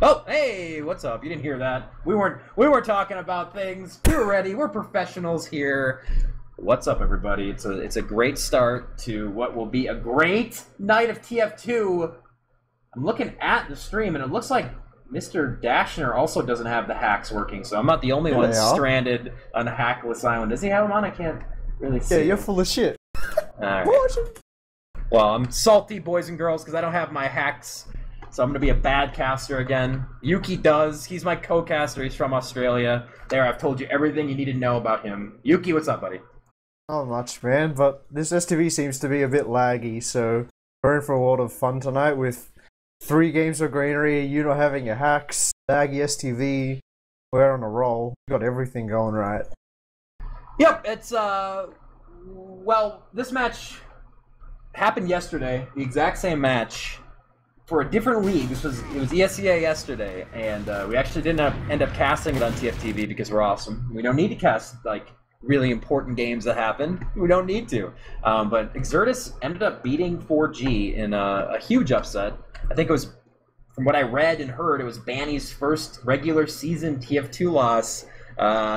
Oh, hey, what's up? You didn't hear that. We weren't talking about things. We were ready. We're professionals here. What's up, everybody? It's a great start to what will be a great night of TF2. I'm looking at the stream, and it looks like Mr. Dashner also doesn't have the hacks working, so I'm not the only one stranded on a hackless island. Does he have them on? I can't really see. Yeah, you're full of shit. All right. Well, I'm salty, boys and girls, because I don't have my hacks. So I'm going to be a bad caster again. Yuki does. He's my co-caster. He's from Australia. There, I've told you everything you need to know about him. Yuki, what's up, buddy? Not much, man, but this STV seems to be a bit laggy, so we're in for a lot of fun tonight with 3 games of greenery, you not having your hacks, laggy STV. We're on a roll. We've got everything going right. Yep, it's, well, this match happened yesterday, the exact same match. For a different league. It was ESEA yesterday, and we actually didn't end up casting it on TFTV because we're awesome. We don't need to cast like really important games that happen. We don't need to. But Exertus ended up beating 4G in a huge upset. I think it was, from what I read and heard, it was Banny's first regular season TF2 loss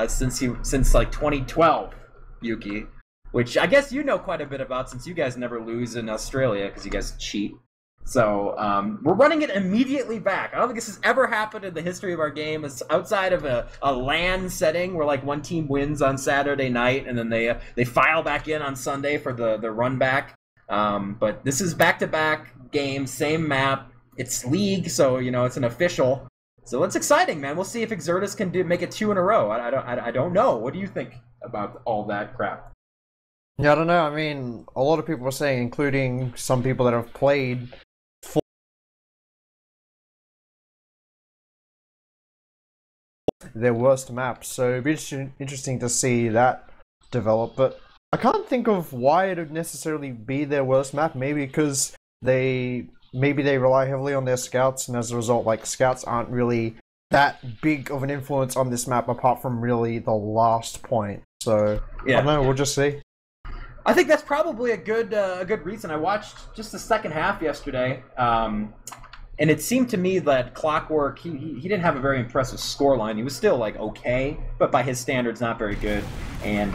since like 2012. Yuki, which I guess you know quite a bit about since you guys never lose in Australia because you guys cheat. So, we're running it immediately back. I don't think this has ever happened in the history of our game. It's outside of a LAN setting where, like, one team wins on Saturday night and then they file back in on Sunday for the run back. But this is back-to-back games, same map. It's league, so, you know, it's an official. So it's exciting, man. We'll see if Exertus can make it 2 in a row. I don't know. What do you think about all that crap? Yeah, I don't know. I mean, a lot of people are saying, including some people that have played their worst maps, so it'd be interesting to see that develop, but I can't think of why it would necessarily be their worst map. Maybe because they rely heavily on their scouts, and as a result, like, scouts aren't really that big of an influence on this map apart from really the last point. So yeah, I don't know, we'll just see. I think that's probably a good reason. I watched just the second half yesterday, and it seemed to me that Clockwork, he didn't have a very impressive scoreline. He was still, like, okay, but by his standards, not very good. And,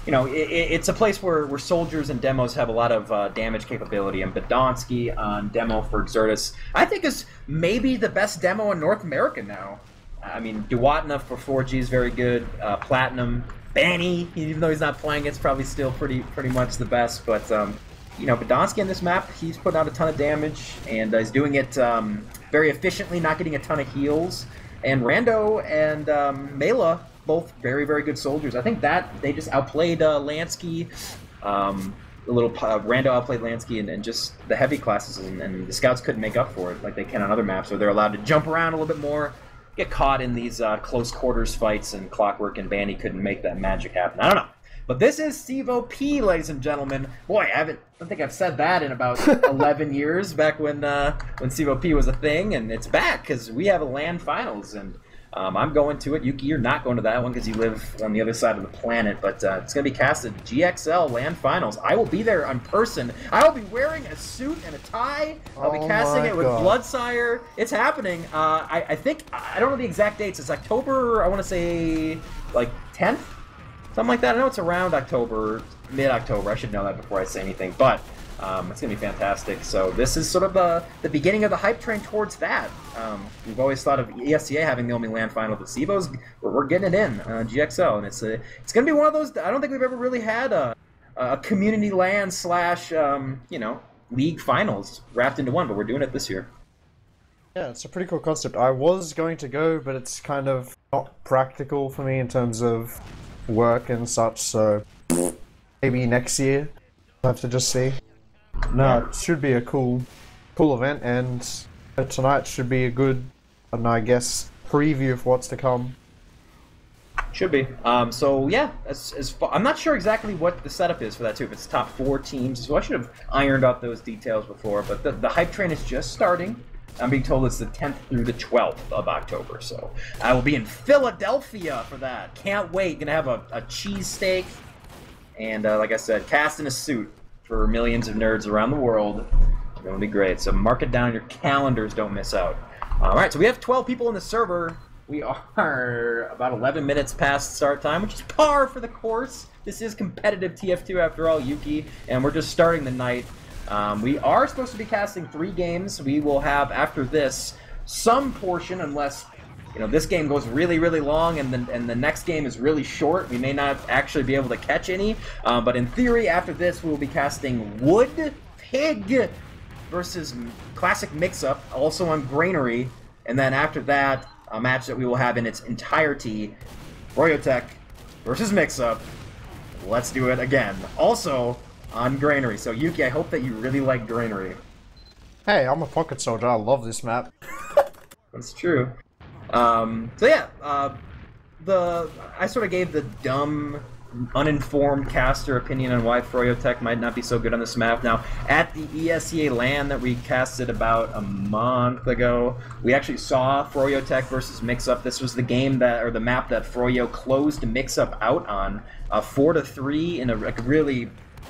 you know, it's a place where soldiers and demos have a lot of damage capability. And Badonsky on demo for Exertus, I think, is maybe the best demo in North America now. I mean, Duwatna for 4G is very good. Platinum, Banny, even though he's not playing, it's probably still pretty much the best. But you know, Badonsky on this map, he's putting out a ton of damage, and he's doing it very efficiently, not getting a ton of heals. And Rando and Mela, both very good soldiers. I think that they just outplayed Lansky. Rando outplayed Lansky and just the heavy classes, and the scouts couldn't make up for it like they can on other maps, where they're allowed to jump around a little bit more, get caught in these close quarters fights, and Clockwork and Banny couldn't make that magic happen. I don't know. But this is CEVO-P, ladies and gentlemen. Boy, I don't think I've said that in about 11 years, back when CEVO-P was a thing, and it's back because we have a LAN finals, and I'm going to it. Yuki, you're not going to that one because you live on the other side of the planet, but it's going to be casted GXL LAN finals. I will be there in person. I will be wearing a suit and a tie. I'll be casting it with Bloodsire. It's happening. I think, I don't know the exact dates. It's October, I want to say, like, 10th? Something like that. I know it's around October, mid-October. I should know that before I say anything. But it's going to be fantastic. So this is sort of the beginning of the hype train towards that. We've always thought of ESEA having the only LAN final, but CEVO's, we're getting it in, GXL. And it's going to be one of those, I don't think we've ever really had a community LAN / you know, league finals wrapped into one, but we're doing it this year. Yeah, it's a pretty cool concept. I was going to go, but it's kind of not practical for me in terms of work and such, so maybe next year. I'll have to just see. No, it should be a cool event, and tonight should be a good, I guess, preview of what's to come. Should be. So yeah, I'm not sure exactly what the setup is for that too. If it's top 4 teams, so I should have ironed out those details before. But the hype train is just starting. I'm being told it's the 10th through the 12th of October, so I will be in Philadelphia for that. Can't wait. Gonna have a cheesesteak, and like I said, cast in a suit for millions of nerds around the world. It's gonna be great. So mark it down in your calendars. Don't miss out. All right, so we have 12 people in the server. We are about 11 minutes past start time, which is par for the course. This is competitive TF2 after all, Yuki, and we're just starting the night. We are supposed to be casting 3 games. We will have, after this, some portion, unless this game goes really, really long and the next game is really short. We may not actually be able to catch any, but in theory, after this, we will be casting Wood Pig versus Classic Mix-Up, also on Granary, and then after that, a match that we will have in its entirety, Froyotech versus Mix-Up. Let's do it again. Also on Granary. So Yuki, I hope that you really like Granary. Hey, I'm a pocket soldier. I love this map. That's true. So yeah, I sort of gave the dumb, uninformed caster opinion on why Froyotech might not be so good on this map. Now, at the ESEA LAN that we casted about a month ago, we actually saw Froyotech versus Mix-Up. This was the game or the map that Froyo closed Mix-Up out on, 4-3 in a really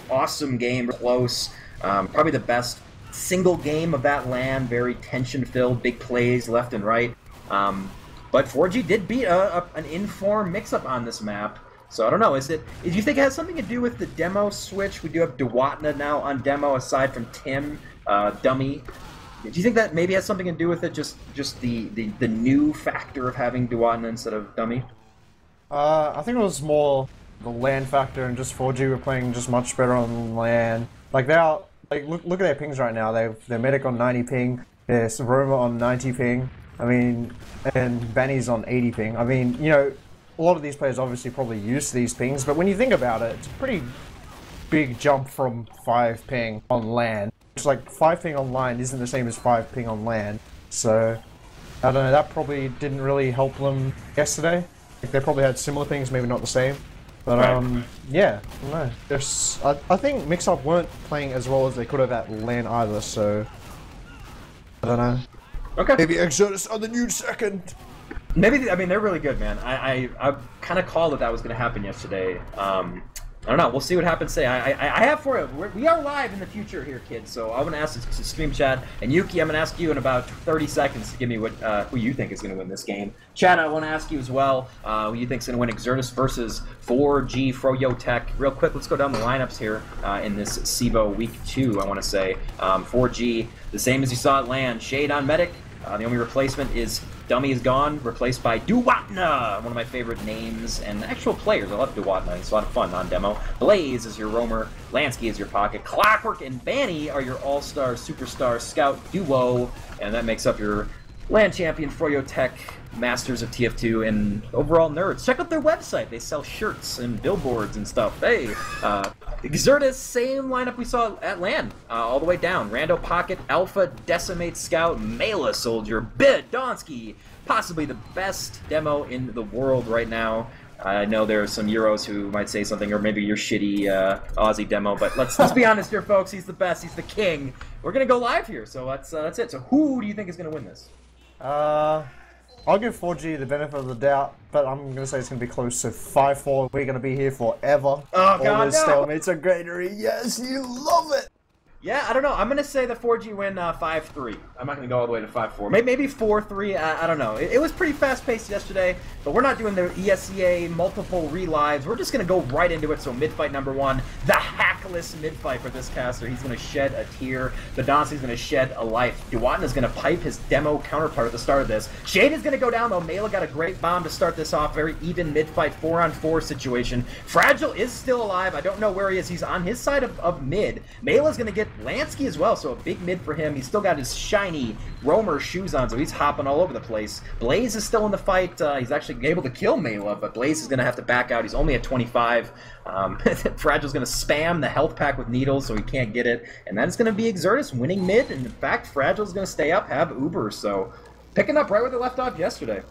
awesome game, close, probably the best single game of that LAN, very tension-filled, big plays left and right. But 4G did beat an informed Mix-Up on this map. So I don't know, do you think it has something to do with the demo switch? We do have Dewatna now on demo aside from Tim, Dummy. Do you think that maybe has something to do with it, just the new factor of having Dewatna instead of Dummy? I think it was more the LAN factor and just 4G were playing just much better on LAN. Like look at their pings right now. They're Medic on 90 ping, there's Roma on 90 ping. I mean, and Benny's on 80 ping. I mean, a lot of these players obviously probably use these pings, but when you think about it, it's a pretty big jump from 5 ping on LAN. It's like 5 ping on LAN isn't the same as 5 ping on LAN. So, I don't know, that probably didn't really help them yesterday. Like, they probably had similar pings, maybe not the same. But, yeah, I don't know. I think Mix-Up weren't playing as well as they could have at LAN either, so I don't know. Okay. Maybe Exertus on the new second. Maybe, I mean, they're really good, man. I kind of called that was going to happen yesterday. I don't know. We'll see what happens today. I have for you. We are live in the future here, kids. So I want to ask the stream chat. And Yuki, I'm going to ask you in about 30 seconds to give me who you think is going to win this game. Chat, I want to ask you as well who you think is going to win Exertus versus 4G Froyotech. Real quick, let's go down the lineups here in this CEVO Week 2, I want to say. 4G, the same as you saw at LAN. Shade on Medic. The only replacement is Dummy is gone, replaced by Dewatna, one of my favorite names and actual players. I love Dewatna. It's a lot of fun on demo. Blaze is your roamer. Lansky is your pocket. Clockwork and Banny are your all-star, superstar scout duo, and that makes up your LAN champion Froyotech, masters of TF2, and overall nerds. Check out their website. They sell shirts and billboards and stuff. Hey, Exertus, same lineup we saw at LAN, all the way down. Rando Pocket, Alpha, Decimate Scout, Mela Soldier, Bit, Donsky, possibly the best demo in the world right now. I know there are some Euros who might say something, or maybe your shitty Aussie demo, but let's be honest here, folks. He's the best. He's the king. We're gonna go live here, so that's it. So who do you think is gonna win this? I'll give 4G the benefit of the doubt, but I'm going to say it's going to be close to 5-4. We're going to be here forever. Oh, God, all those no. stalemates are Granary. Yes, you love it. Yeah, I don't know. I'm going to say the 4G win 5-3. I'm not going to go all the way to 5-4. Maybe 4-3. I don't know. It was pretty fast-paced yesterday, but we're not doing the ESEA multiple relives. We're just going to go right into it. So mid-fight number 1, the hackless mid-fight for this caster. He's going to shed a tear. The Donsty's going to shed a life. Dewatna is going to pipe his demo counterpart at the start of this. Shade is going to go down, though. Mela got a great bomb to start this off. Very even mid-fight 4-on-4 situation. Fragile is still alive. I don't know where he is. He's on his side of mid. Mela's going to get Lansky as well, so a big mid for him. He's still got his shiny roamer shoes on, so he's hopping all over the place. Blaze is still in the fight. He's actually able to kill Mela, but Blaze is going to have to back out. He's only at 25. Fragile's going to spam the health pack with needles, so he can't get it. And then it's going to be Exertus winning mid, and in fact, Fragile's going to stay up, have Uber, so picking up right where they left off yesterday.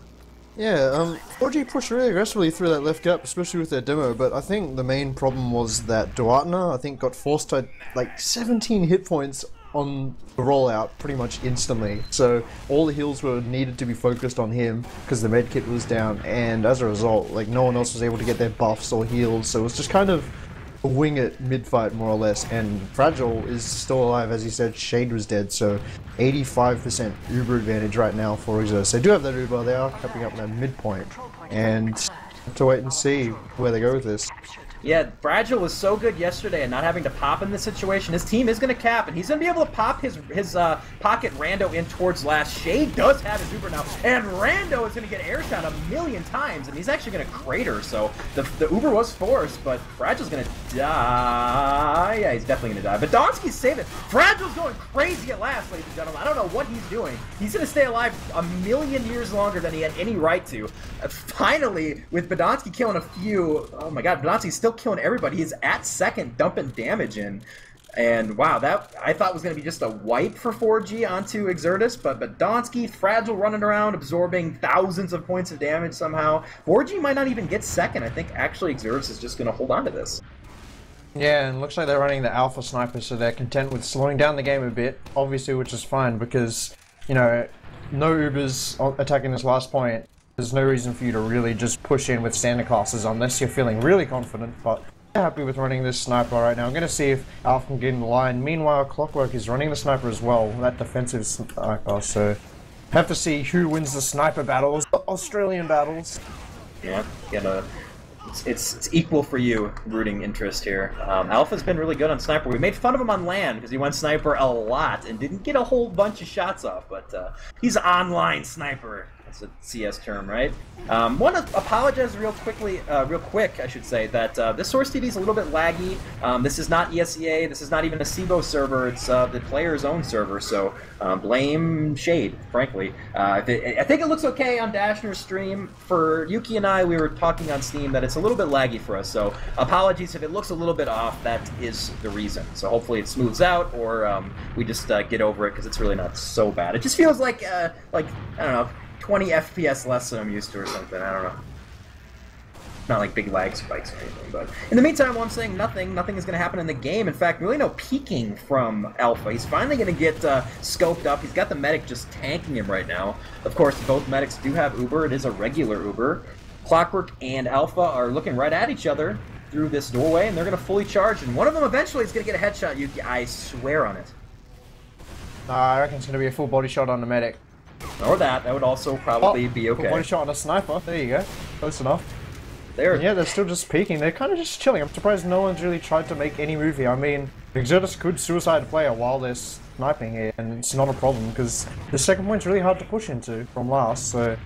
Yeah, 4G pushed really aggressively through that left gap, especially with their demo, but I think the main problem was that Dewatna, I think, got forced to, like, 17 hit points on the rollout pretty much instantly. So all the heals were needed to be focused on him because the medkit was down, and as a result, like, no one else was able to get their buffs or heals, so it was just kind of wing it mid-fight more or less, and Fragile is still alive. As you said, Shade was dead, so 85% Uber advantage right now for Exertus. They do have that Uber, they are capping up that midpoint, and have to wait and see where they go with this. Yeah, Fragile was so good yesterday and not having to pop in this situation. His team is going to cap, and he's going to be able to pop his pocket Rando in towards last. Shade does have his Uber now, and Rando is going to get air shot a million times, and he's actually going to crater. So the Uber was forced, but Fragile's going to die. Yeah, he's definitely going to die. But Donski's saving it. Fragile's going crazy at last, ladies and gentlemen. I don't know what he's doing. He's going to stay alive a million years longer than he had any right to. Finally, with Badonsky killing a few, oh my god, Badonsky's still killing everybody. He's at second, dumping damage in. And wow, that I thought was going to be just a wipe for 4G onto Exertus, but Badonsky, Fragile running around, absorbing thousands of points of damage somehow. 4G might not even get second. I think actually Exertus is just going to hold on to this. Yeah, and looks like they're running the Alpha Sniper, so they're content with slowing down the game a bit, obviously, which is fine because, you know, no Ubers attacking this last point. There's no reason for you to really just push in with standard classes unless you're feeling really confident, but I'm happy with running this sniper right now. I'm going to see if Alpha can get in the line. Meanwhile, Clockwork is running the sniper as well, that defensive sniper, so have to see who wins the sniper battles, the Australian battles. Yeah, it's equal for you, rooting interest here. Alpha's been really good on sniper. We made fun of him on land because he went sniper a lot and didn't get a whole bunch of shots off, but he's online sniper. That's a CS term, right? Want to apologize real quick, I should say, that this Source TV is a little bit laggy. This is not ESEA, this is not even a CEVO server, it's the player's own server, so blame Shade, frankly. I think it looks okay on Dashner's stream. For Yuki and I, we were talking on Steam that it's a little bit laggy for us, so apologies if it looks a little bit off, that is the reason. So hopefully it smooths out, or we just get over it, because it's really not so bad. It just feels like I don't know, 20 FPS less than I'm used to or something, I don't know. Not like big lag spikes or anything, but in the meantime, while I'm saying nothing is going to happen in the game. In fact, really no peeking from Alpha. He's finally going to get scoped up. He's got the medic just tanking him right now. Of course, both medics do have Uber. It is a regular Uber. Clockwork and Alpha are looking right at each other through this doorway, and they're going to fully charge, and one of them eventually is going to get a headshot, Yuki. I swear on it. I reckon it's going to be a full body shot on the medic. Or that would also probably be okay. Full body shot on a sniper, there you go. Close enough. Yeah, they're still just peeking. They're kind of just chilling. I'm surprised no one's really tried to make any move here. I mean, Exertus could suicide a player while they're sniping here, and it's not a problem because the second point's really hard to push into from last. So,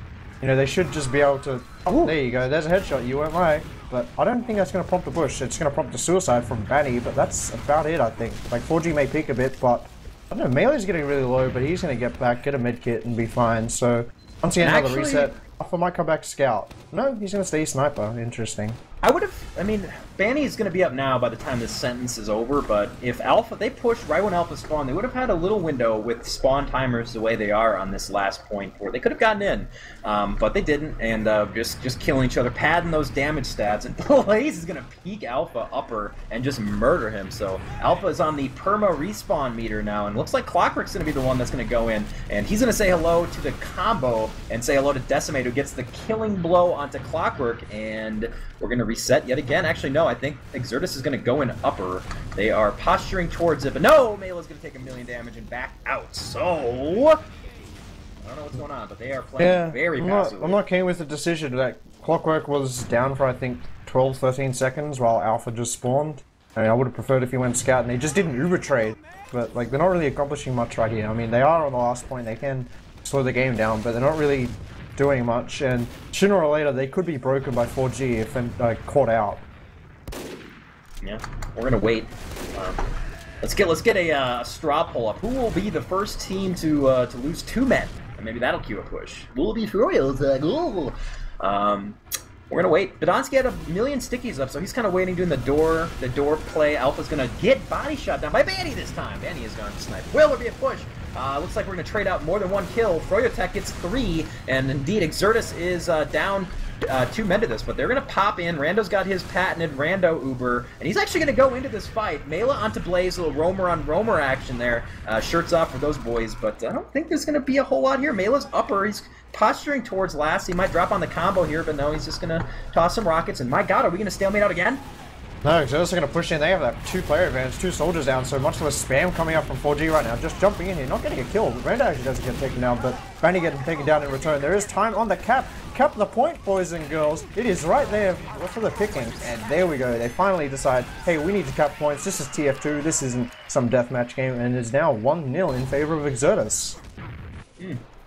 you know, they should just be able to. Oh, there you go. There's a headshot. You weren't right, but I don't think that's going to prompt a push. It's going to prompt a suicide from Banny, but that's about it. I think. Like 4G may peek a bit, but I don't know. Melee's getting really low, but he's going to get back, get a med kit, and be fine. So once again, another reset. Alpha might come back scout. No, he's going to stay sniper. Interesting. I mean, Banny is going to be up now by the time this sentence is over, but if Alpha, they pushed right when Alpha spawned, they would have had a little window with spawn timers the way they are on this last point where they could have gotten in, but they didn't, and just killing each other, padding those damage stats, and Blaze is going to peek Alpha upper and just murder him, so Alpha is on the perma respawn meter now, and looks like Clockwork's going to be the one that's going to go in, and he's going to say hello to the combo and say hello to Decimate, who gets the killing blow onto Clockwork, and we're going to reset yet again. Actually, no, I think Exertus is going to go in upper. They are posturing towards it, but no! Melee's going to take a million damage and back out. So, I don't know what's going on, but they are playing very passively. I'm not keen with the decision that Clockwork was down for, I think, 12, 13 seconds while Alpha just spawned. I mean, I would have preferred if he went scout and they just didn't Uber trade. But, like, they're not really accomplishing much right here. I mean, they are on the last point. They can slow the game down, but they're not really doing much, and sooner or later they could be broken by 4G if caught out. Yeah, we're gonna wait. Let's get a straw poll up. Who will be the first team to lose 2 men? And maybe that'll cue a push. Will be Froyotech. We're gonna wait. Badonsky had a million stickies up, so he's kind of waiting, doing the door play. Alpha's gonna get body shot down by Banny this time. Banny is going to snipe. Will there be a push? Looks like we're gonna trade out more than 1 kill. Froyotech gets 3, and indeed Exertus is down 2 men to this, but they're gonna pop in. Rando's got his patented Rando Uber, and he's actually gonna go into this fight. Mela onto Blaze, a little roamer on roamer action there. Shirts off for those boys, but I don't think there's gonna be a whole lot here. Mela's upper. He's posturing towards last. He might drop on the combo here, but no, he's just gonna toss some rockets. And my God, are we gonna stalemate out again? No, Exertus are going to push in. They have that 2-player advantage, 2 soldiers down, so much less spam coming up from 4G right now. Just jumping in here, not getting a kill. Randa actually doesn't get taken down, but Banny getting taken down in return. There is time on the cap. Cap the point, boys and girls. It is right there for the picking. And there we go. They finally decide, hey, we need to cap points. This is TF2. This isn't some deathmatch game. And it's now 1-0 in favor of Exertus.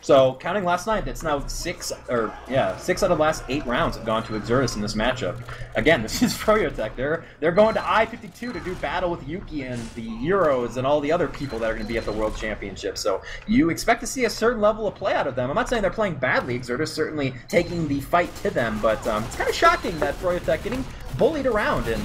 So, counting last night, it's now 6 out of the last 8 rounds have gone to Exertus in this matchup. Again, this is Froyotech. They're going to I-52 to do battle with Yuki and the Euros and all the other people that are going to be at the World Championship. So, you expect to see a certain level of play out of them. I'm not saying they're playing badly. Exertus certainly taking the fight to them, but it's kind of shocking that Froyotech getting bullied around and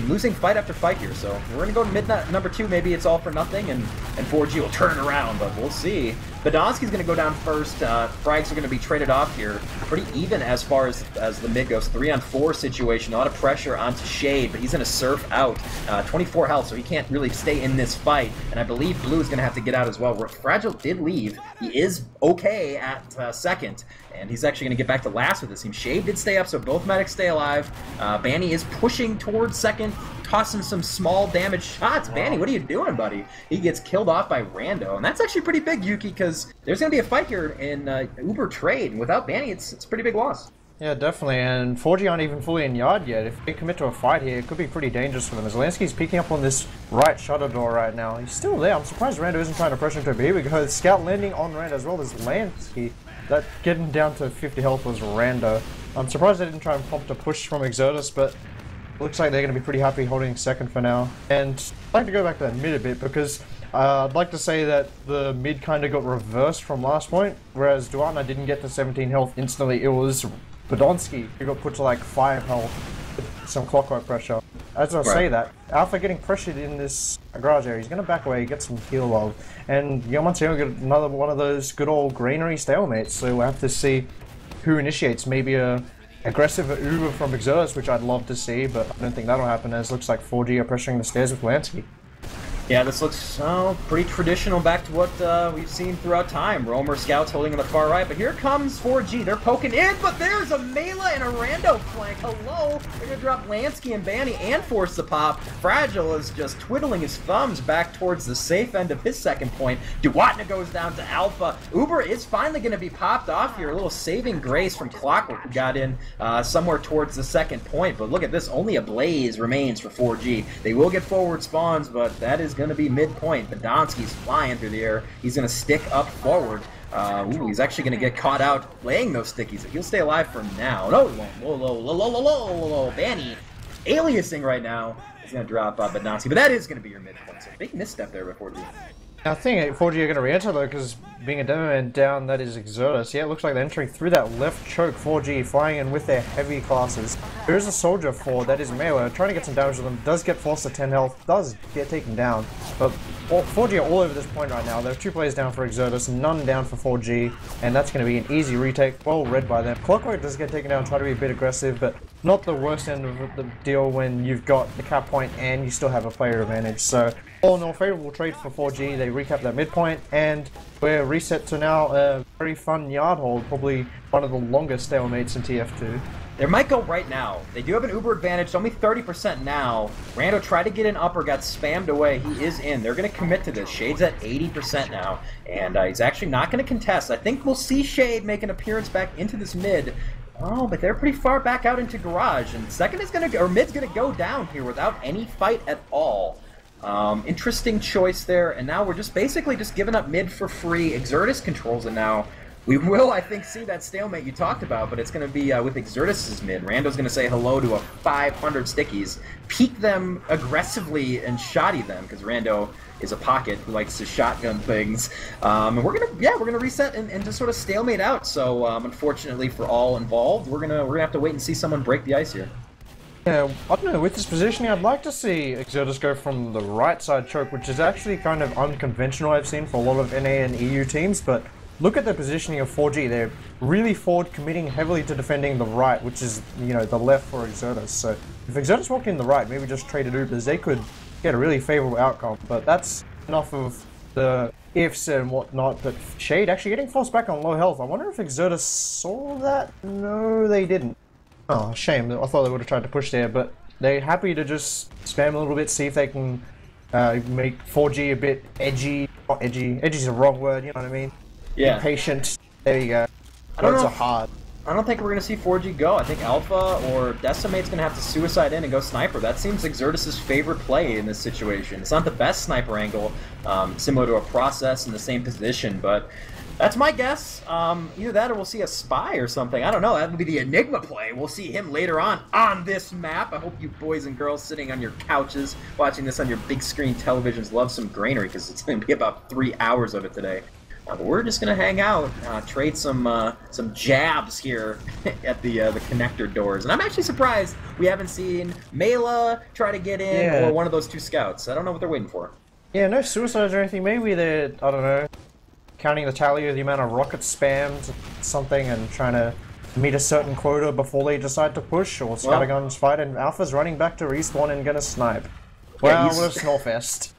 losing fight after fight here. So we're going to go to mid number 2. Maybe it's all for nothing, and 4G will turn around, but we'll see. Badonsky's going to go down first. Frags are going to be traded off here. Pretty even as far as the mid goes. 3-on-4 situation. A lot of pressure onto Shade, but he's going to surf out. 24 health, so he can't really stay in this fight. And I believe Blue is going to have to get out as well. Fragile did leave. He is okay at second. And he's actually going to get back to last with this team. Shade did stay up, so both medics stay alive. Banny is pushing towards second, tossing some small damage shots. Wow. Banny, what are you doing, buddy? He gets killed off by Rando. And that's actually pretty big, Yuki, because there's going to be a fight here in Uber trade. And without Banny, it's a pretty big loss. Yeah, definitely. And 4G aren't even fully in yard yet. If they commit to a fight here, it could be pretty dangerous for them. Zelensky's peeking up on this right shutter door right now. He's still there. I'm surprised Rando isn't trying to pressure him to, but here we go. Scout landing on Rando as well as Lansky. That getting down to 50 health was Rando. I'm surprised they didn't try and prompt a push from Exertus, but looks like they're going to be pretty happy holding second for now. And I'd like to go back to that mid a bit, because I'd like to say that the mid kind of got reversed from last point, whereas Duana didn't get to 17 health instantly. It was Badonsky who got put to like 5 health with some clockwork pressure. As I say that, Alpha getting pressured in this garage area, he's going to back away, get some heal love. And Yomanseo get another one of those good old greenery stalemates, so we'll have to see who initiates. Maybe a aggressive Uber from Exertus, which I'd love to see, but I don't think that'll happen, as it looks like 4G are pressuring the stairs with Lansky. Yeah, this looks pretty traditional, back to what we've seen throughout time. Roamer scouts holding on the far right, but here comes 4G. They're poking in, but there's a Mela and a Rando flank. Hello! They're going to drop Lansky and Banny and force the pop. Fragile is just twiddling his thumbs back towards the safe end of his second point. Duwatna goes down to Alpha. Uber is finally going to be popped off here. A little saving grace from Clockwork, who got in somewhere towards the second point. But look at this. Only a blaze remains for 4G. They will get forward spawns, but that is going to be midpoint. Badonsky's flying through the air. He's going to stick up forward. He's actually going to get caught out laying those stickies. He'll stay alive for now. No, he won't. Banny aliasing right now. He's going to drop Badonsky, but that is going to be your midpoint. So big misstep there before the... I think 4G are going to re-enter though, because being a demo man down, that is Exertus. Yeah, it looks like they're entering through that left choke. 4G flying in with their heavy classes. There is a soldier for that is Melee, trying to get some damage to them. Does get forced to 10 health, does get taken down. But 4G are all over this point right now. There are 2 players down for Exertus, none down for 4G, and that's going to be an easy retake. Well read by them. Clockwork does get taken down, try to be a bit aggressive, but not the worst end of the deal when you've got the cap point and you still have a player advantage. So all in all, favorable trade for 4G. They recap that midpoint, and we're reset to now a very fun yard hold, probably one of the longest stalemates in TF2. They might go right now. They do have an Uber advantage, only 30% now. Rando tried to get in upper, got spammed away. He is in. They're going to commit to this. Shade's at 80% now, and he's actually not going to contest. I think we'll see Shade make an appearance back into this mid. Oh, but they're pretty far back out into garage, and second is going to go, or mid's going to go down here without any fight at all. Interesting choice there, and now we're just basically just giving up mid for free. Exertus controls it now. We will, I think, see that stalemate you talked about, but it's going to be with Exertus' mid. Rando's going to say hello to a 500 stickies, peek them aggressively and shoddy them, because Rando is a pocket who likes to shotgun things. And we're gonna reset and just sort of stalemate out. So unfortunately for all involved, we're gonna have to wait and see someone break the ice here. Yeah, I don't know, with this positioning, I'd like to see Exertus go from the right side choke, which is actually kind of unconventional, I've seen, for a lot of NA and EU teams, but look at the positioning of 4G. They're really forward, committing heavily to defending the right, which is, you know, the left for Exertus. So if Exertus walked in the right, maybe just traded Ubers, they could get a really favorable outcome. But that's enough of the ifs and whatnot. But Shade actually getting forced back on low health. I wonder if Exertus saw that? No, they didn't. Oh, shame. I thought they would have tried to push there, but They're happy to just spam a little bit, see if they can make 4G a bit edgy. Not edgy. Edgy's the wrong word, you know what I mean? Yeah. Impatient. There you go. I don't Words know. are hard. I don't think we're going to see 4G go. I think Alpha or Decimate's going to have to suicide in and go Sniper. That seems Exertus' favorite play in this situation. It's not the best Sniper angle, similar to a Process in the same position, but that's my guess. Either that or we'll see a Spy or something. I don't know. That would be the Enigma play. We'll see him later on this map. I hope you boys and girls sitting on your couches watching this on your big screen televisions love some greenery, because it's going to be about 3 hours of it today. But we're just gonna hang out, trade some jabs here at the connector doors, and I'm actually surprised we haven't seen Mela try to get in or one of those 2 scouts. I don't know what they're waiting for. Yeah, no suicides or anything. Maybe they're, I don't know, counting the tally of the amount of rockets spammed, something, and trying to meet a certain quota before they decide to push, or Scatterguns fight, and Alpha's running back to respawn and gonna snipe. Well, what a snowfest.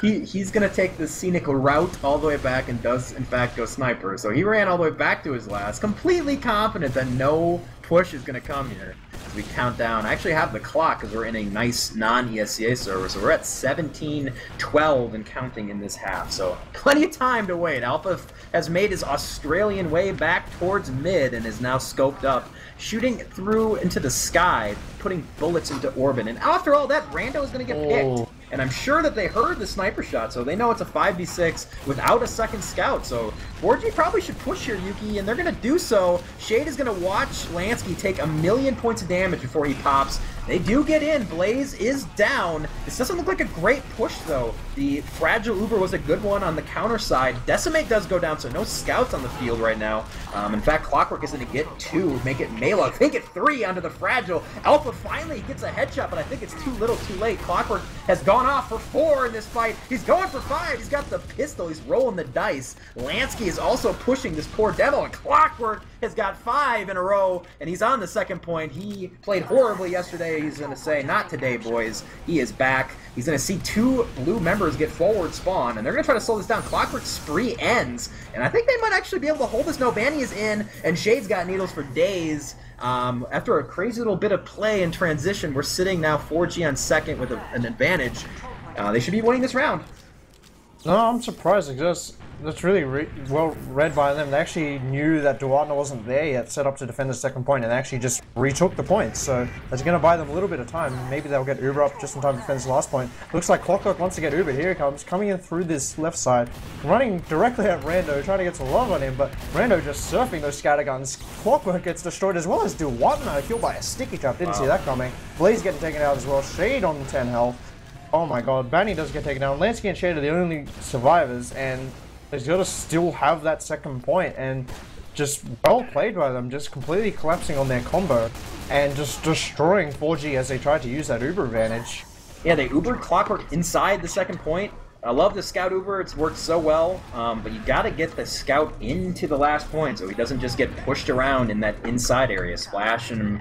He's going to take the scenic route all the way back and does, in fact, go Sniper. So he ran all the way back to his last, completely confident that no push is going to come here. As we count down, I actually have the clock because we're in a nice non-ESCA server, so we're at 17:12 and counting in this half. So plenty of time to wait. Alpha has made his Australian way back towards mid and is now scoped up, shooting through into the sky, putting bullets into orbit. And after all that, Rando is going to get picked. And I'm sure that they heard the sniper shot, so they know it's a 5v6 without a second scout. So 4G probably should push here, Yuki, and they're going to do so. Shade is going to watch Lansky take 1,000,000 points of damage before he pops. They do get in. Blaze is down. This doesn't look like a great push, though. The Fragile Uber was a good one on the counter side. Decimate does go down, so no scouts on the field right now. In fact, Clockwork is going to get 2, make it Mela, make it 3 onto the Fragile. Alpha finally gets a headshot, but I think it's too little too late. Clockwork has gone off for 4 in this fight. He's going for 5. He's got the pistol. He's rolling the dice. Lansky is also pushing this poor devil, and Clockwork has got 5 in a row, and he's on the second point. He played horribly yesterday. He's going to say, not today, boys. He is back. He's going to see 2 blue members get forward spawn, and they're going to try to slow this down. Clockwork's spree ends, and I think they might actually be able to hold this. No, Banny is in, and Shade's got needles for days. After a crazy little bit of play and transition, we're sitting now 4G on second with an advantage. They should be winning this round. No, I'm surprised. That's really well read by them. They actually knew that Duatna wasn't there yet, set up to defend the second point, and they actually just retook the points. So that's going to buy them a little bit of time. Maybe they'll get Uber up just in time to defend the last point. Looks like Clockwork wants to get Uber. Here he comes, coming in through this left side, running directly at Rando, trying to get some love on him, but Rando just surfing those scatterguns. Clockwork gets destroyed as well as Duatna, killed by a sticky trap. Didn't see that coming. Blaze getting taken out as well. Shade on 10 health. Oh my god, Banny does get taken down. Lansky and Shade are the only survivors, and he's got to still have that second point, and just well played by them, just completely collapsing on their combo and just destroying 4G as they tried to use that Uber advantage. Yeah, they Ubered Clockwork inside the second point. I love the Scout Uber, it's worked so well, but you gotta get the Scout into the last point so he doesn't just get pushed around in that inside area, splash and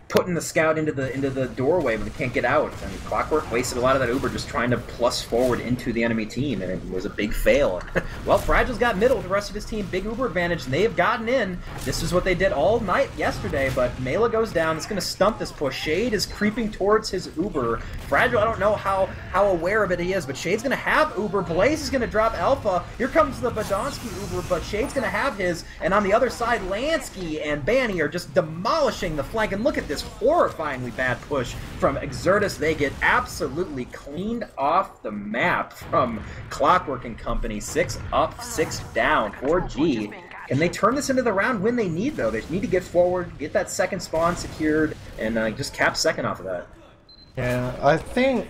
putting the Scout into the doorway, but they can't get out. And Clockwork wasted a lot of that Uber just trying to plus forward into the enemy team, and it was a big fail. Well, Fragile's got middle, the rest of his team, big Uber advantage, and they've gotten in. This is what they did all night yesterday, but Mela goes down. It's going to stunt this push. Shade is creeping towards his Uber. Fragile, I don't know how aware of it he is, but Shade's going to have Uber. Blaze is going to drop Alpha. Here comes the Badonsky Uber, but Shade's going to have his, and on the other side, Lansky and Banny are just demolishing the flank, and look at this horrifyingly bad push from Exertus. They get absolutely cleaned off the map from Clockwork and company. 6 up, 6 down, 4G. Can they turn this into the round win they need, though? They need to get forward, get that second spawn secured, and just cap second off of that. Yeah, I think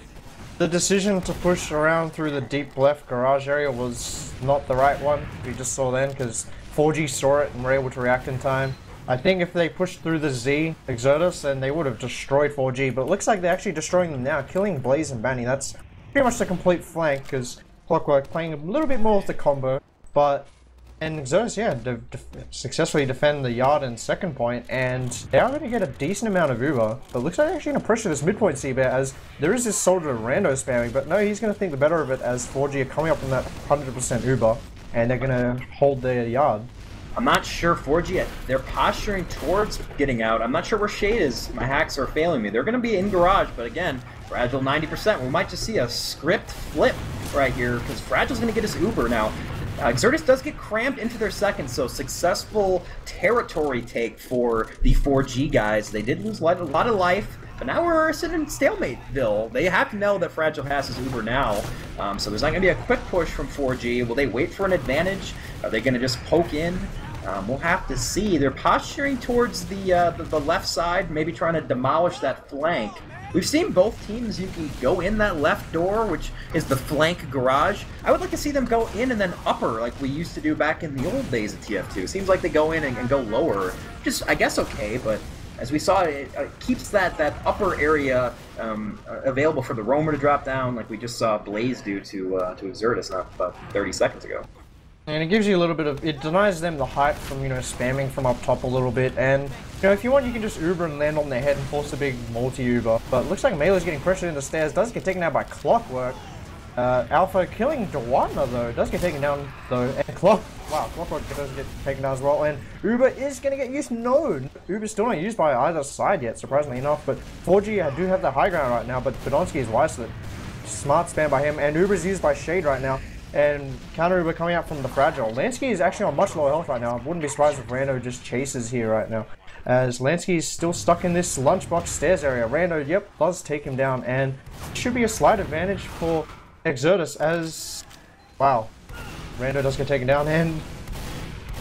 the decision to push around through the deep left garage area was not the right one. We just saw then, because 4G saw it and were able to react in time. I think if they pushed through the Z Exertus, then they would have destroyed 4G, but it looks like they're actually destroying them now, killing Blaze and Banny. That's pretty much the complete flank, because Clockwork playing a little bit more with the combo, and Exertus, yeah, successfully defend the yard and second point, and they are going to get a decent amount of Uber, but it looks like they're actually going to pressure this midpoint C-Bear, as there is this soldier rando spamming, but no, he's going to think the better of it as 4G are coming up on that 100% Uber, and they're going to hold their yard. I'm not sure 4G, they're posturing towards getting out. I'm not sure where Shade is. My hacks are failing me. They're going to be in garage, but again, Fragile 90%. We might just see a script flip right here, because Fragile's going to get his Uber now. Exertus does get crammed into their second, so successful territory take for the 4G guys. They did lose a lot of life, but now we're sitting in Stalemate-ville. They have to know that Fragile has his Uber now, so there's not going to be a quick push from 4G. Will they wait for an advantage? Are they going to just poke in? We'll have to see. They're posturing towards the left side, maybe trying to demolish that flank. We've seen both teams, Yuki, go in that left door, which is the flank garage. I would like to see them go in and then upper, like we used to do back in the old days of TF2. It seems like they go in and go lower. Just, I guess, okay, but as we saw, it keeps that upper area available for the roamer to drop down, like we just saw Blaze do to Exertus not about 30 seconds ago. And it gives you a little bit of, it denies them the hype from, you know, spamming from up top a little bit, and, you know, if you want you can just Uber and land on their head and force a big multi-Uber, but looks like Melee's getting pressured in the stairs, does get taken out by Clockwork. Alpha killing Dwana though, does get taken down though, and Clockwork does get taken down as well, and Uber is going to get used. No, Uber's still not used by either side yet, surprisingly enough, but 4G do have the high ground right now, but Podolski is wise, so smart spam by him, and Uber's used by Shade right now. And counter Uber coming out from the Fragile. Lansky is actually on much lower health right now. I wouldn't be surprised if Rando just chases here right now, as Lansky is still stuck in this lunchbox stairs area. Rando, yep, does take him down, and should be a slight advantage for Exertus as, wow, Rando does get taken down, and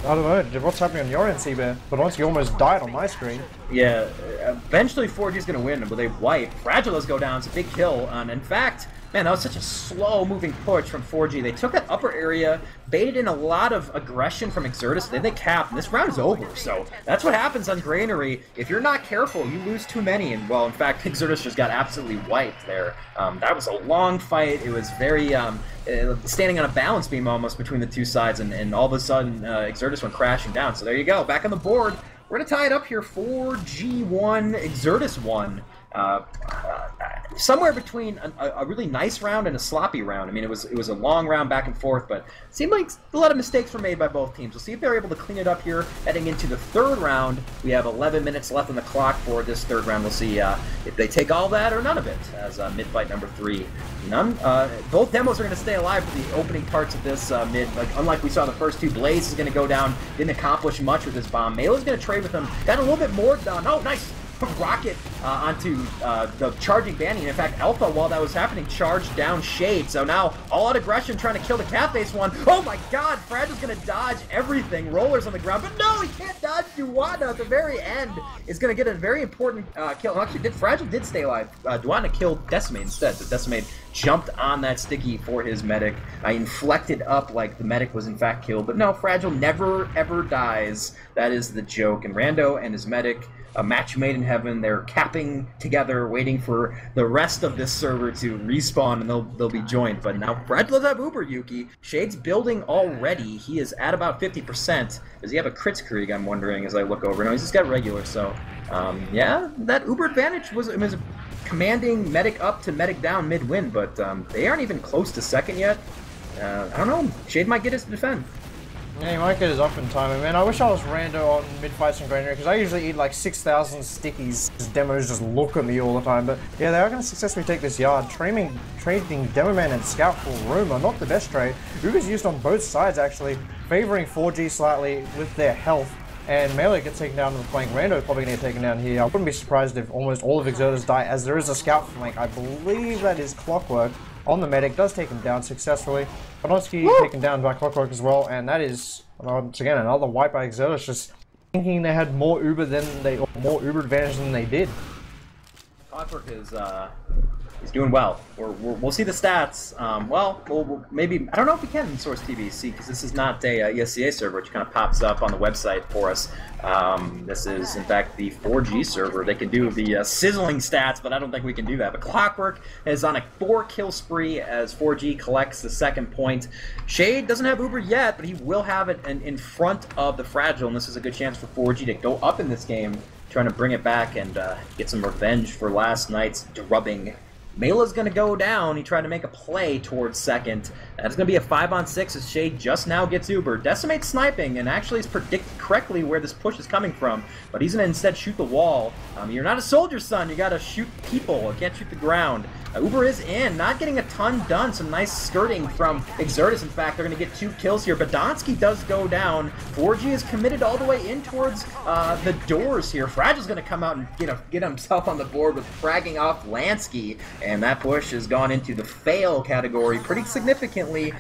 I don't know, what's happening on your end, Seabear? Podolski almost died on my screen. Yeah, eventually 4G's going to win, but they wipe. Fragile does go down, it's a big kill, and in fact, man, that was such a slow-moving push from 4G. They took that upper area, baited in a lot of aggression from Exertus, then they capped, and this round is over. So that's what happens on Granary. If you're not careful, you lose too many, and, well, in fact, Exertus just got absolutely wiped there. That was a long fight. It was very standing on a balance beam almost between the two sides, and all of a sudden, Exertus went crashing down. So there you go, back on the board. We're going to tie it up here, 4G1, Exertus 1. Somewhere between a really nice round and a sloppy round. I mean, it was a long round back and forth, but it seemed like a lot of mistakes were made by both teams. We'll see if they're able to clean it up here heading into the third round. We have 11 minutes left on the clock for this third round. We'll see if they take all that or none of it as mid-fight number 3. Both demos are going to stay alive for the opening parts of this mid. Like, unlike we saw the first two, Blaze is going to go down, didn't accomplish much with his bomb. Melee's going to trade with him, got a little bit more done. Oh, nice! Rocket onto the charging Banny. And in fact, Alpha, while that was happening, charged down Shade. So now, all-out aggression trying to kill the cat-face one. Oh my god, Fragile's going to dodge everything. Roller's on the ground, but no, he can't dodge Dwana at the very end. Is going to get a very important kill. Actually, Fragile did stay alive. Dwana killed Decimate instead, but Decimate jumped on that sticky for his medic. Inflected up like the medic was in fact killed. But no, Fragile never, ever dies. That is the joke. And Rando and his medic, a match made in heaven. They're capping together, waiting for the rest of this server to respawn, and they'll be joined. But now Fragile does have Uber, Yuki. Shade's building already. He is at about 50%. Does he have a Kritzkrieg, I'm wondering, as I look over? No, he's just got regular, so yeah, that Uber advantage was commanding medic up to medic down mid-win, but they aren't even close to second yet. I don't know. Shade might get his defend. Yeah, he might get his up in time. Man, I wish I was Rando on mid-fights and Granary, because I usually eat like 6,000 stickies. His demos just look at me all the time. But yeah, they are going to successfully take this yard. Trading Demo Man and Scout for Rumor, not the best trade. Uber's used on both sides, actually, favoring 4G slightly with their health. And Melee gets taken down on the flank. Rando probably going to get taken down here. I wouldn't be surprised if almost all of Exertus die, as there is a Scout flank. I believe that is Clockwork on the medic. Does take him down successfully. Podolski taken down by Clockwork as well, and that is, once again, another wipe by Exertus, just thinking they had more Uber advantage than they did. Clockwork is he's doing well. We'll see the stats. We'll maybe, I don't know if we can in Source TV, see, because this is not a ESCA server, which kind of pops up on the website for us. This is, in fact, the 4G server. They can do the sizzling stats, but I don't think we can do that. But Clockwork is on a 4-kill spree as 4G collects the second point. Shade doesn't have Uber yet, but he will have it in front of the Fragile, and this is a good chance for 4G to go up in this game, trying to bring it back and get some revenge for last night's drubbing. Mela's going to go down. He tried to make a play towards second. That's going to be a 5-on-6 as Shade just now gets Uber. Decimate's sniping and actually has predicted correctly where this push is coming from, but he's going to instead shoot the wall. You're not a soldier, son. You got to shoot people. You can't shoot the ground. Uber is in, not getting a ton done. Some nice skirting from Exertus. In fact, they're going to get 2 kills here. Badonsky does go down. 4G is committed all the way in towards the doors here. Fragile's going to come out and get himself on the board with fragging off Lansky, and that push has gone into the fail category pretty significantly.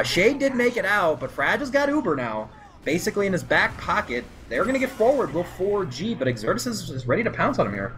Shade did make it out, but Fragile's got Uber now, basically in his back pocket. They're going to get forward with 4G, but Exertus is ready to pounce on him here.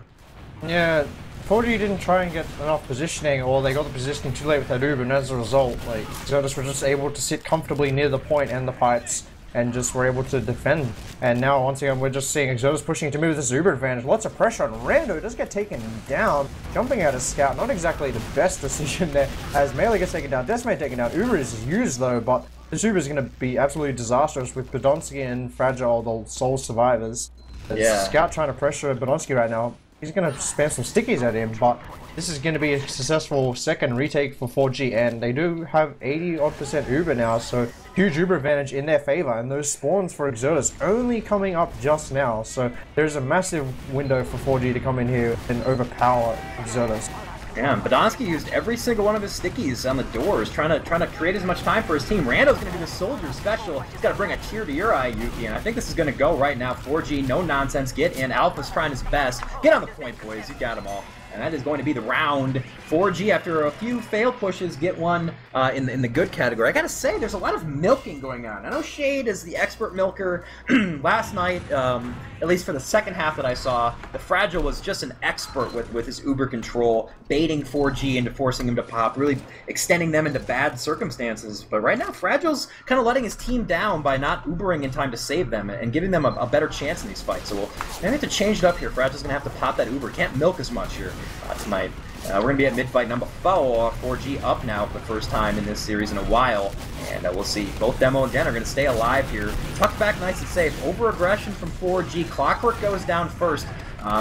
Yeah. 4G didn't try and get enough positioning, or they got the positioning too late with that Uber, and as a result, like, Exertus were just able to sit comfortably near the point and the pipes, and just were able to defend. And now, once again, we're just seeing Exertus pushing to move this Uber advantage. Lots of pressure on Rando, does get taken down, jumping out of Scout, not exactly the best decision there, as Melee gets taken down, Decimate taken down, Uber is used though, but this Uber is going to be absolutely disastrous with Badonsky and Fragile, the sole survivors. Yeah. Scout trying to pressure Badonsky right now. He's going to spam some stickies at him, but this is going to be a successful second retake for 4G, and they do have 80% Uber now, so huge Uber advantage in their favor, and those spawns for Exertus only coming up just now, so there's a massive window for 4G to come in here and overpower Exertus. Yeah, Badonsky used every single one of his stickies on the doors, trying to create as much time for his team. Rando's going to do the soldier special. He's got to bring a tear to your eye, Yuki, and I think this is going to go right now. 4G, no nonsense, get in. Alpha's trying his best. Get on the point, boys. You got them all. And that is going to be the round. 4G, after a few failed pushes, get one in the good category. I gotta say, there's a lot of milking going on. I know Shade is the expert milker. Last night, at least for the second half that I saw, the Fragile was just an expert with his Uber control, baiting 4G into forcing him to pop, really extending them into bad circumstances. But right now, Fragile's kind of letting his team down by not Ubering in time to save them and giving them a better chance in these fights. So we'll have to change it up here. Fragile's going to have to pop that Uber. Can't milk as much here tonight. We're going to be at mid-fight number 4. 4G up now for the first time in this series in a while. And we'll see. Both Demo and Den are going to stay alive here. Tucked back nice and safe. Over-aggression from 4G. Clockwork goes down first.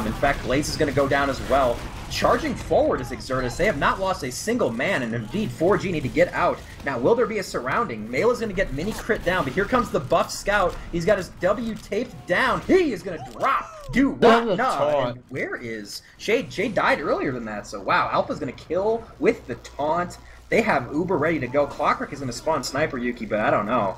In fact, Blaze is going to go down as well. Charging forward is Exertus. They have not lost a single man, and indeed 4G need to get out. Now, will there be a surrounding? Mela's going to get mini crit down, but here comes the buff scout. He's got his W taped down. He is going to drop. Dude, what? No. And where is Shade? Shade died earlier than that, so wow. Alpha's going to kill with the taunt. They have Uber ready to go. Clockwork is going to spawn Sniper Yuki, but I don't know.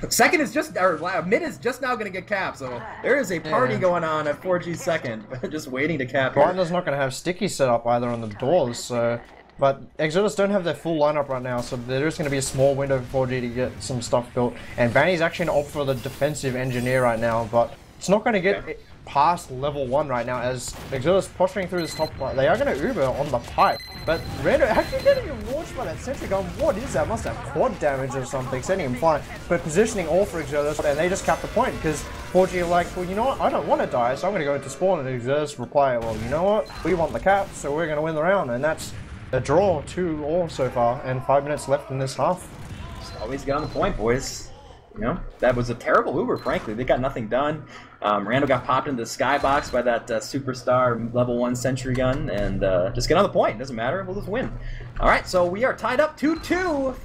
Second is just, or mid is just now going to get capped, so there is a party going on at 4G's second, just waiting to cap. Partner's not going to have sticky set up either on the doors, so. But Exertus don't have their full lineup right now, so there is going to be a small window for 4G to get some stuff built. And Banny's actually going to opt for the defensive engineer right now, but it's not going to get past level 1 right now as Exertus posturing through this top part. They are going to Uber on the pipe, but Rando actually getting launched by that sentry gun. What is that? Must have quad damage or something, sending him flying. But positioning all for Exertus, and they just cap the point because 4G are like, well, you know what? I don't want to die, so I'm going to go into spawn, and Exertus reply, well, you know what? We want the cap, so we're going to win the round, and that's a draw, 2-2 so far, and 5 minutes left in this half. Just always get on the point, boys. You know, that was a terrible Uber, frankly. They got nothing done. Rando got popped into the skybox by that superstar level 1 sentry gun, and just get on the point. Doesn't matter. We'll just win. All right, so we are tied up 2-2,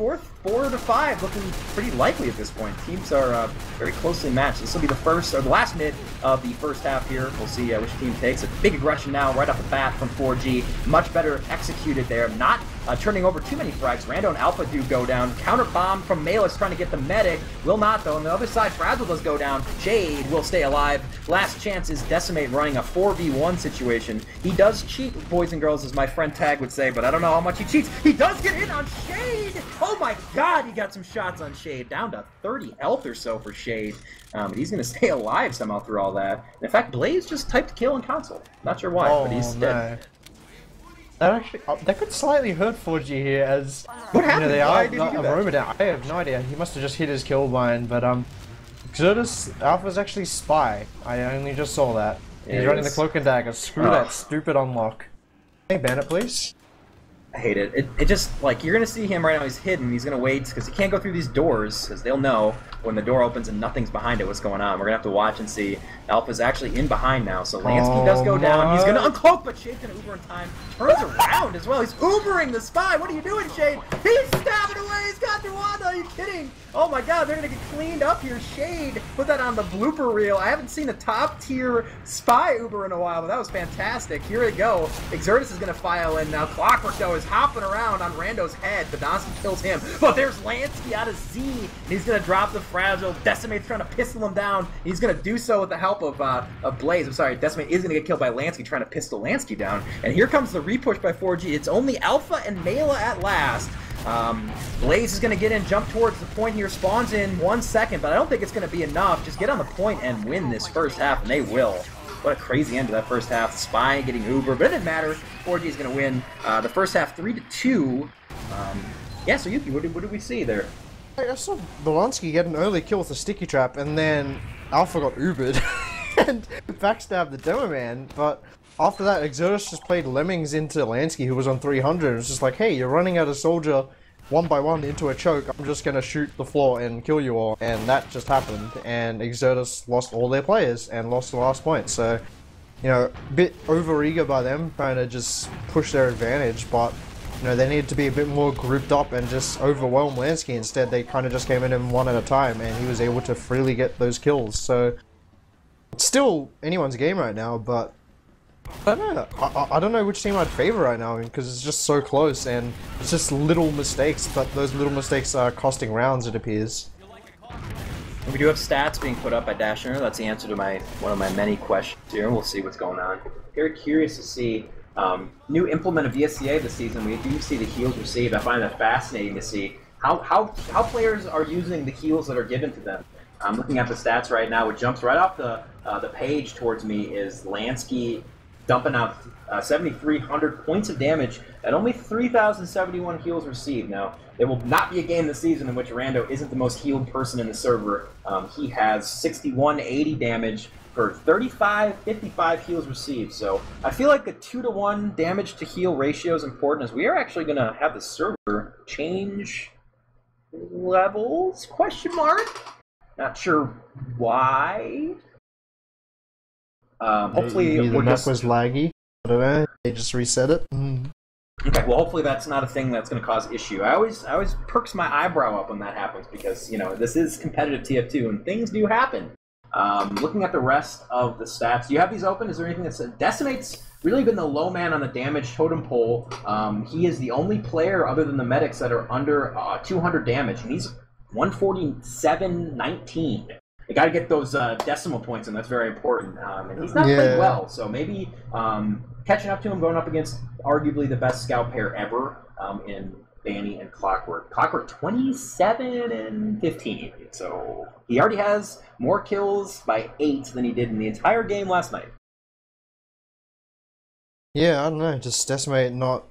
4-5, looking pretty likely at this point. Teams are very closely matched. This will be the first or the last mid of the first half here. We'll see which team takes it. Big aggression now, right off the bat from 4G. Much better executed there. Not turning over too many frags. Rando and Alpha do go down. Counter bomb from Malus trying to get the medic. Will not though. On the other side, Fragile does go down. Shade will stay alive. Last chance is Decimate running a 4v1 situation. He does cheat, boys and girls, as my friend Tag would say, but I don't know how much he cheats. He does get in on Shade! Oh my god, he got some shots on Shade. Down to 30 health or so for Shade. He's going to stay alive somehow through all that. In fact, Blaze just typed kill in console. Not sure why, but he's dead. That actually, that could slightly hurt 4G here as what happened? They are Roma down. I have no idea. He must have just hit his kill line, but Exertus Alpha's actually Spy. I only just saw that. He's running the Cloak and Dagger. Screw that stupid unlock. Hey, Bandit, please. I hate it. It just, like, you're going to see him right now, he's hidden, he's going to wait, because he can't go through these doors, because they'll know when the door opens and nothing's behind it what's going on. We're going to have to watch and see. Alpha's actually in behind now, so Lansky does go down. He's going to uncloak, but Shade's going to Uber in time. Turns around as well. He's Ubering the Spy. What are you doing, Shade? He's stabbing away. He's got the wand. Are you kidding? Oh my god, they're going to get cleaned up here. Shade put that on the blooper reel. I haven't seen a top-tier Spy Uber in a while, but that was fantastic. Here we go. Exertus is going to file in now. Clockwork, though, is hopping around on Rando's head. Badonsky kills him. But there's Lansky out of Z. And he's going to drop the Fragile. Decimate's trying to pistol him down. He's going to do so with the help of Blaze. I'm sorry, Decimate is going to get killed by Lansky trying to pistol Lansky down. And here comes the repush by 4G. It's only Alpha and Mela at last. Blaze is going to get in, jump towards the point here, spawns in 1 second, but I don't think it's going to be enough. Just get on the point and win this first half, and they will. What a crazy end to that first half. Spy getting Uber, but it didn't matter. 4G is going to win the first half 3-2. Yeah, so Yuki, what did we see there? I saw Bolonsky get an early kill with a sticky trap, and then Alpha got Ubered and backstabbed the demo man, but after that, Exertus just played Lemmings into Lansky, who was on 300. It's just like, hey, you're running out of soldier one by one into a choke. I'm just going to shoot the floor and kill you all. And that just happened. And Exertus lost all their players and lost the last point. So, you know, a bit overeager by them, trying to just push their advantage. But, you know, they needed to be a bit more grouped up and just overwhelm Lansky. Instead, they kind of just came in one at a time. And he was able to freely get those kills. So, it's still anyone's game right now, but I don't know. I don't know which team I'd favor right now because it's just so close and it's just little mistakes, but those little mistakes are costing rounds, it appears. We do have stats being put up by Dashner. That's the answer to one of my many questions here. We'll see what's going on. Very curious to see new implement of ESCA this season. We do see the heals received. I find that fascinating to see how players are using the heals that are given to them. I'm looking at the stats right now. What jumps right off the page towards me is Lansky dumping out 7,300 points of damage and only 3,071 heals received. Now, there will not be a game this season in which Rando isn't the most healed person in the server. He has 6,180 damage for 3,555 heals received. So I feel like the 2-to-1 damage to heal ratio is important, as we are actually going to have the server change levels? Question mark? Not sure why. Hopefully the map was laggy. I don't know. They just reset it. Okay, well, hopefully that's not a thing that's going to cause issue. I always perks my eyebrow up when that happens because, you know, this is competitive TF2 and things do happen. Looking at the rest of the stats, do you have these open? Is there anything that's Decimate's really been the low man on the damage totem pole. He is the only player other than the medics that are under 200 damage, and he's 147.19. You got to get those decimal points, and that's very important. And he's not played well, so maybe catching up to him, going up against arguably the best scout pair ever in Banny and Clockwork. Clockwork 27-15, so he already has more kills by 8 than he did in the entire game last night. Yeah, I don't know, just Decimate not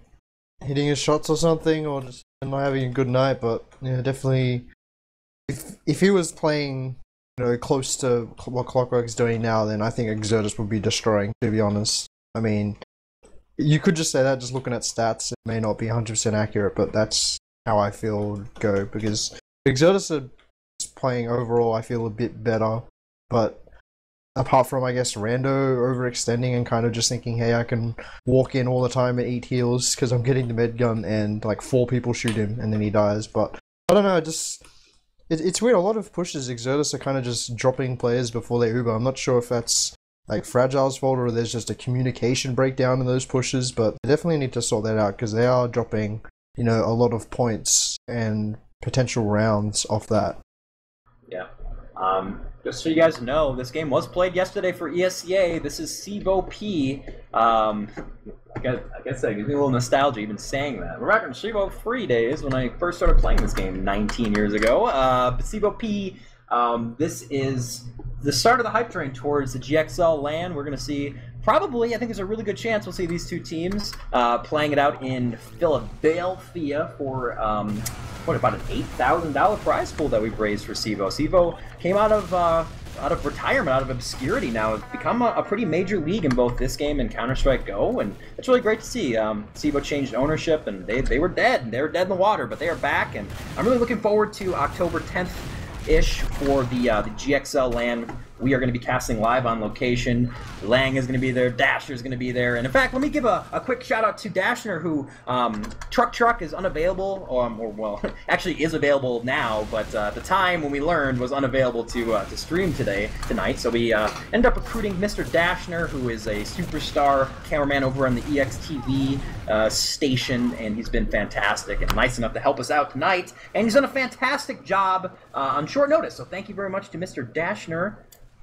hitting his shots or something, or just not having a good night, but yeah, definitely, if he was playing, you know, close to what Clockwork's doing now, then I think Exertus would be destroying, to be honest. I mean, you could just say that just looking at stats. It may not be 100% accurate, but that's how I feel would go, because Exertus is playing overall, I feel a bit better, but apart from, I guess, Rando overextending and kind of just thinking, hey, I can walk in all the time and eat heals because I'm getting the med gun and like 4 people shoot him and then he dies. But I don't know, just it's weird. A lot of pushes Exertus are kind of just dropping players before they Uber. I'm not sure if that's like Fragile's fault or there's just a communication breakdown in those pushes, but they definitely need to sort that out because they are dropping, you know, a lot of points and potential rounds off that. Yeah. Just so you guys know, this game was played yesterday for ESCA. This is CEVO-P. I guess that gives me a little nostalgia even saying that. We're back in CEVO-free days when I first started playing this game 19 years ago. But CEVO-P, this is the start of the hype train towards the GXL LAN. We're going to see, probably, I think there's a really good chance we'll see these two teams playing it out in Philadelphia for what, about an $8,000 prize pool that we've raised for CEVO. CEVO came out of retirement, out of obscurity now. Have become a pretty major league in both this game and Counter-Strike Go, and it's really great to see. CEVO changed ownership, and they were dead. They were dead in the water, but they are back, and I'm really looking forward to October 10th-ish for the GXL LAN. We are going to be casting live on location. Lang is going to be there. Dashner is going to be there. And in fact, let me give a quick shout out to Dashner, who Truck is unavailable, or well, actually is available now, but at the time when we learned was unavailable to stream tonight. So we ended up recruiting Mr. Dashner, who is a superstar cameraman over on the EXTV station, and he's been fantastic and nice enough to help us out tonight. And he's done a fantastic job on short notice. So thank you very much to Mr. Dashner.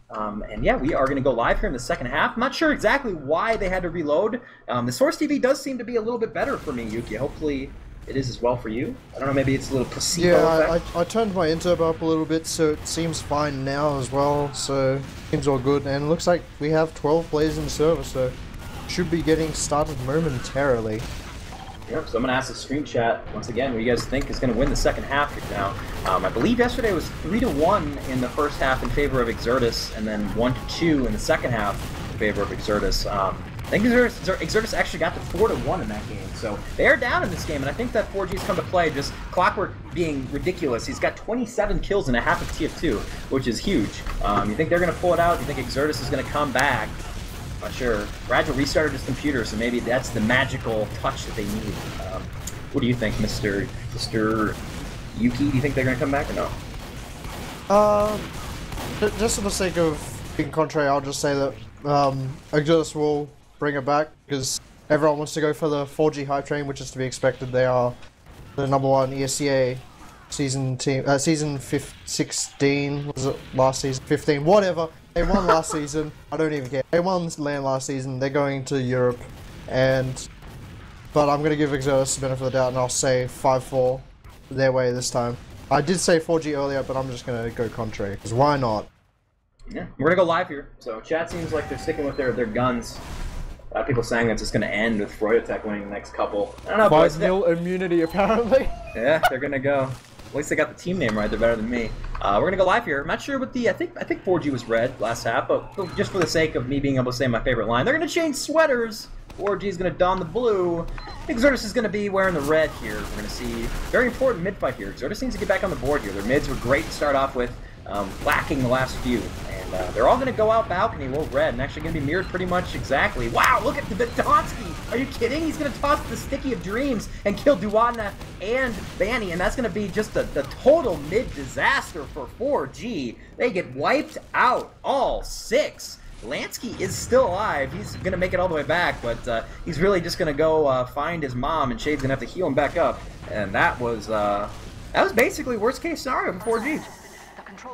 And yeah, we are going to go live here in the second half. I'm not sure exactly why they had to reload. The Source TV does seem to be a little bit better for me, Yuki. Hopefully it is as well for you. I don't know, maybe it's a little placebo effect. I turned my interb up a little bit, so it seems fine now as well. So seems all good, and it looks like we have 12 players in the server, so should be getting started momentarily. Yep, so I'm going to ask the stream chat once again what you guys think is going to win the second half now. I believe yesterday was 3-1 in the first half in favor of Exertus, and then 1-2 in the second half in favor of Exertus. I think Exertus actually got to 4-1 in that game, so they are down in this game, and I think that 4G's come to play, just Clockwork being ridiculous. He's got 27 kills and a half of TF2, which is huge. You think they're going to pull it out? You think Exertus is going to come back? Not sure. Ragel restarted his computer, so maybe that's the magical touch that they need. What do you think, Mr. Yuki? Do you think they're going to come back or no? Just for the sake of being contrary, I'll just say that Exertus will bring it back, because everyone wants to go for the 4G hype train, which is to be expected. They are the #1 ESCA season team. Season 16, was it last season? 15, whatever. They won last season. I don't even care. They won LAN last season. They're going to Europe, but I'm going to give Exertus the benefit of the doubt, and I'll say 5-4 their way this time. I did say 4G earlier, but I'm just going to go contrary, because why not? Yeah, we're going to go live here. So chat seems like they're sticking with their guns. People saying that it's going to end with Froyotech winning the next couple. I don't know, boys. 5-0 immunity, apparently. Yeah, they're going to go. At least they got the team name right. They're better than me. We're gonna go live here. I'm not sure what the I think 4G was red last half, but just for the sake of me being able to say my favorite line, they're gonna change sweaters. 4G is gonna don the blue. Exertus is gonna be wearing the red here. We're gonna see very important mid fight here. Exertus needs to get back on the board here. Their mids were great to start off with, lacking the last few. They're all going to go out balcony, well, red, and actually going to be mirrored pretty much exactly. Wow, look at the Vidonsky! Are you kidding? He's going to toss the Sticky of Dreams and kill Duwadna and Banny, and that's going to be just the total mid-disaster for 4G. They get wiped out, all 6. Lansky is still alive. He's going to make it all the way back, but he's really just going to go find his mom, and Shade's going to have to heal him back up. And that was basically worst-case scenario for 4G.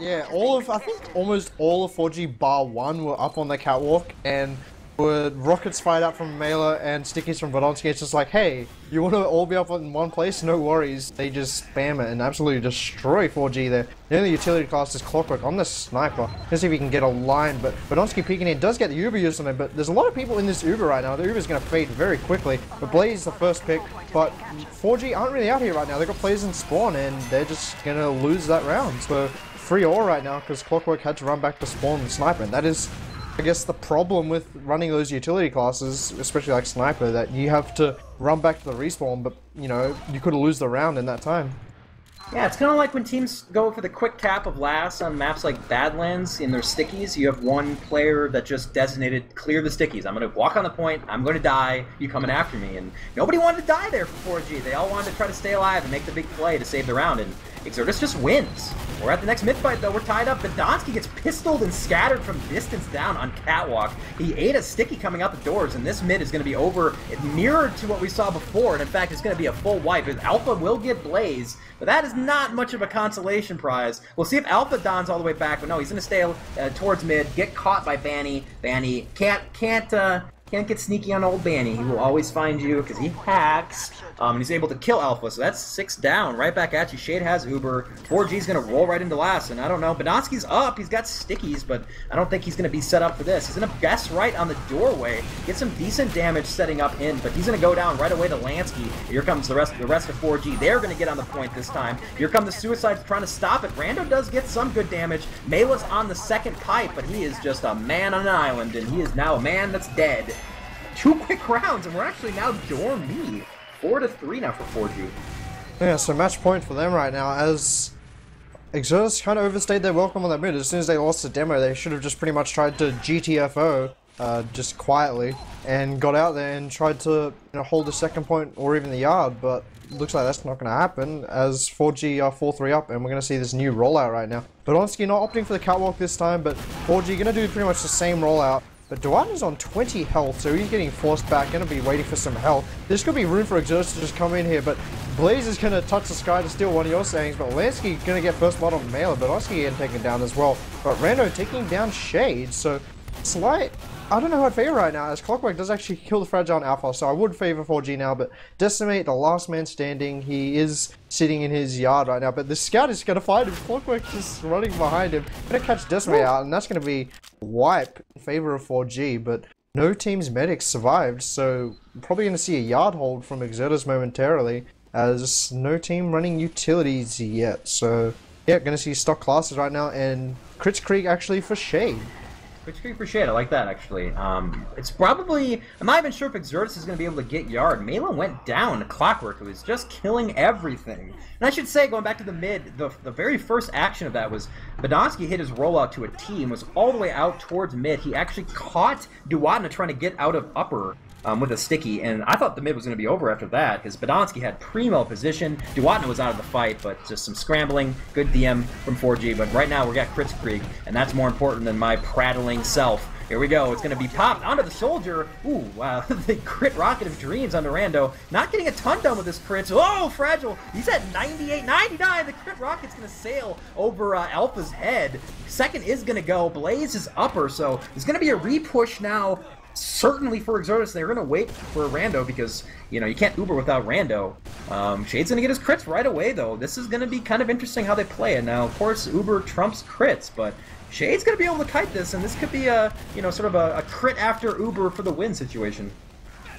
Yeah, I think almost all of 4G bar 1 were up on the catwalk, and with rockets fired out from Mela and stickies from Vidonsky, it's just like, hey, you want to all be up in one place? No worries. They just spam it and absolutely destroy 4G there. The only utility class is Clockwork on the sniper. Let's see if he can get a line, but Vidonsky peeking in does get the Uber used on him, but there's a lot of people in this Uber right now. The Uber's going to fade very quickly, but Blaze is the first pick, but 4G aren't really out here right now. They've got players in spawn, and they're just going to lose that round. So 3-all right now, because Clockwork had to run back to spawn and sniper, and that is, I guess, the problem with running those utility classes, especially like sniper, that you have to run back to the respawn, but you know, you could lose the round in that time. Yeah, it's kind of like when teams go for the quick tap of last on maps like Badlands in their stickies. You have one player that just designated clear the stickies. I'm going to walk on the point, I'm going to die, you coming after me. And nobody wanted to die there for 4G. They all wanted to try to stay alive and make the big play to save the round. And Exertus just wins. We're at the next mid fight though. We're tied up. Vidonsky gets pistoled and scattered from distance down on catwalk. He ate a sticky coming out the doors, and this mid is going to be over. It mirrored to what we saw before, and in fact, it's going to be a full wipe. Alpha will get Blaze, but that is not much of a consolation prize. We'll see if Alpha dons all the way back, but no, he's going to stay towards mid, get caught by Banny. Banny can't Can't get sneaky on old Banny. He will always find you because he hacks. And he's able to kill Alpha, so that's 6 down. Right back at you. Shade has Uber. 4G's going to roll right into last, and I don't know. Badonsky's up. He's got stickies, but I don't think he's going to be set up for this. He's going to guess right on the doorway. Get some decent damage setting up in, but he's going to go down right away to Lansky. Here comes the rest of 4G. They're going to get on the point this time. Here come the Suicides trying to stop it. Rando does get some good damage. Mela's on the second pipe, but he is just a man on an island, and he is now a man that's dead. 2 quick rounds, and we're actually now dorm 4-3 now for 4G. Yeah, so match point for them right now, as Exertus kind of overstayed their welcome on that mid. As soon as they lost the demo, they should have just pretty much tried to GTFO just quietly and got out there and tried to hold the second point or even the yard, but looks like that's not going to happen as 4G are 4-3 up, and we're going to see this new rollout right now. Badonsky not opting for the catwalk this time, but 4G going to do pretty much the same rollout. But Duarte's on 20 health, so he's getting forced back, going to be waiting for some health. There's going to be room for Exertus to just come in here, but Blaze is going to touch the sky to steal one of your sayings, but Lansky going to get first blood on Mailer, but Oski getting taken down as well. But Rando taking down Shade, so slight, I don't know how I'd favor right now, as Clockwork does actually kill the Fragile and Alpha, so I would favor 4G now, but Decimate, the last man standing, he is sitting in his yard right now, but the Scout is going to find him. Clockwork just running behind him, going to catch Decimate out, and that's going to be wipe in favor of 4G, but no team's medics survived, so probably going to see a yard hold from Exertus momentarily, as no team running utilities yet, so yeah, going to see stock classes right now, and Crits Creek actually for Shade. Crits for shade, I like that actually. It's probably, I'm not even sure if Exertus is going to be able to get yard. Malin went down to Clockwork, who was just killing everything. And I should say, going back to the mid, the very first action of that was Badonsky hit his rollout to a T and was all the way out towards mid. He actually caught Duatna trying to get out of upper with a sticky, and I thought the mid was going to be over after that, because Badonsky had primo position, Duatna was out of the fight, but just some scrambling, good DM from 4G, but right now we got Crits Creek, and that's more important than my prattling self. Here we go, it's going to be popped onto the soldier. Ooh, wow, the crit rocket of dreams on Rando. Not getting a ton done with this crit. Oh, Fragile, he's at 98, 99, the crit rocket's going to sail over Alpha's head. Second is going to go, Blaze is upper, so there's going to be a repush now. Certainly for Exertus, they're going to wait for Rando because, you can't Uber without Rando. Shade's going to get his crits right away, though. This is going to be kind of interesting how they play it. Now, of course, Uber trumps crits, but Shade's going to be able to kite this, and this could be a, sort of a crit after Uber for the win situation.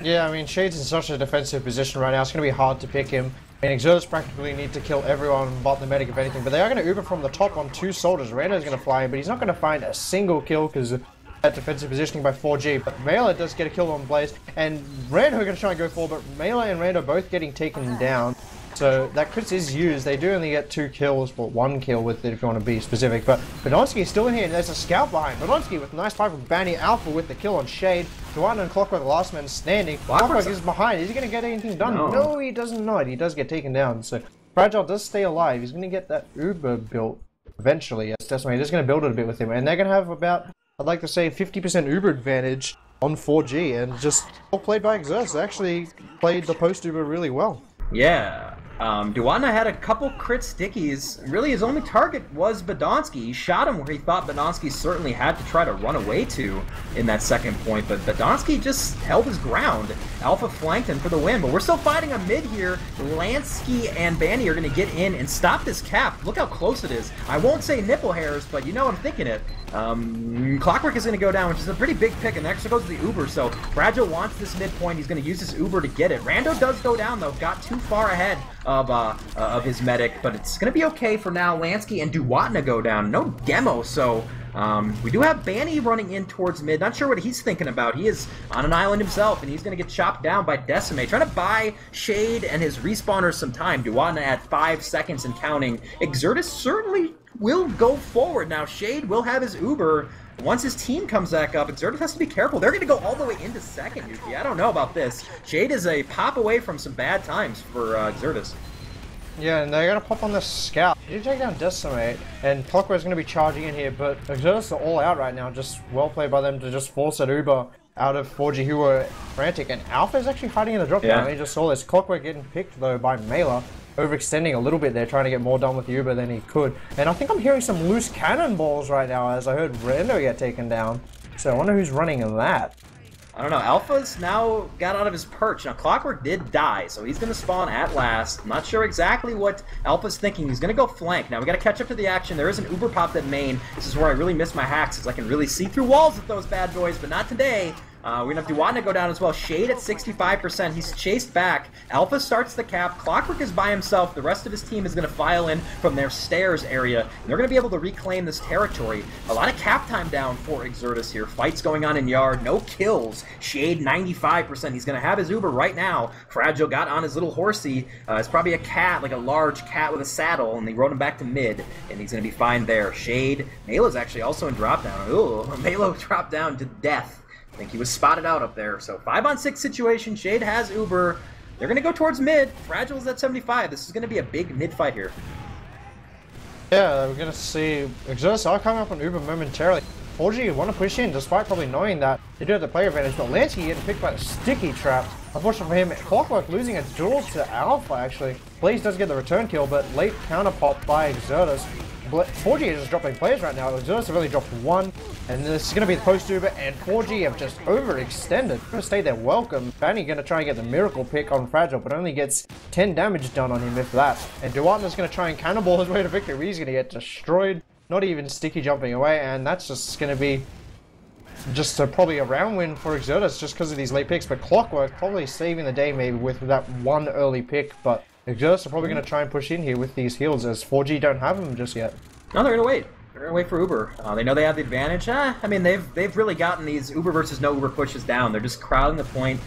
Yeah, I mean, Shade's in such a defensive position right now, it's going to be hard to pick him. I mean, Exertus practically need to kill everyone but the medic, if anything, but they are going to Uber from the top on 2 soldiers. Rando's going to fly in, but he's not going to find a single kill because that defensive positioning by 4G, but Mela does get a kill on Blaze, and Rando are going to try and go forward, but Mela and Rando both getting taken down, so that crit is used. They do only get 2 kills, but 1 kill with it if you want to be specific, but Badonsky is still in here, and there's a scout behind. Badonsky with a nice fight with Banny Alpha with the kill on Shade. Duana and Clockwork, the last man standing. Clockwork is behind. Is he going to get anything done? No, he does not. He does get taken down, so Fragile does stay alive. He's going to get that Uber built eventually. Yes, that's why he's just going to build it a bit with him, and they're going to have about, I'd like to say, 50% Uber advantage on 4G, and just well played by Exertus. They actually played the post Uber really well. Yeah. Duatna had a couple crit stickies. Really, his only target was Badonsky. He shot him where he thought Badonsky certainly had to try to run away to in that second point, but Badonsky just held his ground. Alpha flanked him for the win, but we're still fighting a mid here. Lansky and Banny are going to get in and stop this cap. Look how close it is. I won't say nipple hairs, but you know I'm thinking it. Clockwork is going to go down, which is a pretty big pick, and next goes the Uber, so Fragile wants this midpoint. He's going to use his Uber to get it. Rando does go down, though. Got too far ahead of his medic, but it's going to be okay for now. Lansky and Duatna go down. No demo, so we do have Banny running in towards mid. Not sure what he's thinking about. He is on an island himself, and he's going to get chopped down by Decimate. Trying to buy Shade and his respawners some time. Duatna at 5 seconds and counting. Exertus certainly will go forward. Now, Shade will have his Uber. Once his team comes back up, Exertus has to be careful. They're going to go all the way into second, Yuki. I don't know about this. Shade is a pop away from some bad times for Exertus. Yeah, and they're going to pop on the scout. You take down Decimate, and Clockwork's going to be charging in here, but Exertus are all out right now. Just well played by them to just force that Uber out of 4G, who were frantic. And Alpha is actually hiding in the drop down. He just saw this. Clockwork getting picked, though, by Mela. Overextending a little bit there, trying to get more done with Uber than he could. And I think I'm hearing some loose cannonballs right now, as I heard Rando get taken down. So I wonder who's running that. I don't know. Alpha's now got out of his perch. Now, Clockwork did die, so he's going to spawn at last. I'm not sure exactly what Alpha's thinking. He's going to go flank. Now, we got to catch up to the action. There is an Uber pop at main. This is where I really miss my hacks, because I can really see through walls with those bad boys, but not today. We're going to have Duatna go down as well. Shade at 65%. He's chased back. Alpha starts the cap. Clockwork is by himself. The rest of his team is going to file in from their stairs area. And they're going to be able to reclaim this territory. A lot of cap time down for Exertus here. Fights going on in yard. No kills. Shade 95%. He's going to have his Uber right now. Fragile got on his little horsey. It's probably a cat, like a large cat with a saddle, and they rode him back to mid, and he's going to be fine there. Shade. Malo's actually also in drop down. Ooh, Malo dropped down to death. I think he was spotted out up there. So 5-on-6 situation. Shade has Uber. They're going to go towards mid. Fragile is at 75. This is going to be a big mid fight here. Yeah, we're going to see Exertus are coming up on Uber momentarily. 4G want to push in, despite probably knowing that they do have the player advantage, but Lansky getting picked by the sticky trap. Unfortunately for him, Clockwork losing a duel to Alpha, actually. Blaze does get the return kill, but late counter pop by Exertus. 4G is just dropping players right now. Exertus have really dropped one, and this is going to be the post-Uber, and 4G have just overextended. Going to stay there, welcome. Banny going to try and get the miracle pick on Fragile, but only gets 10 damage done on him if that. And Duatna's going to try and cannonball his way to victory. He's going to get destroyed, not even sticky jumping away, and that's just going to be just probably a round win for Exertus just because of these late picks. But Clockwork probably saving the day maybe with that one early pick, but Exertus are probably going to try and push in here with these heals as 4G don't have them just yet. No, they're going to wait. They're going to wait for Uber. They know they have the advantage. I mean, they've really gotten these Uber versus no Uber pushes down. They're just crowding the point.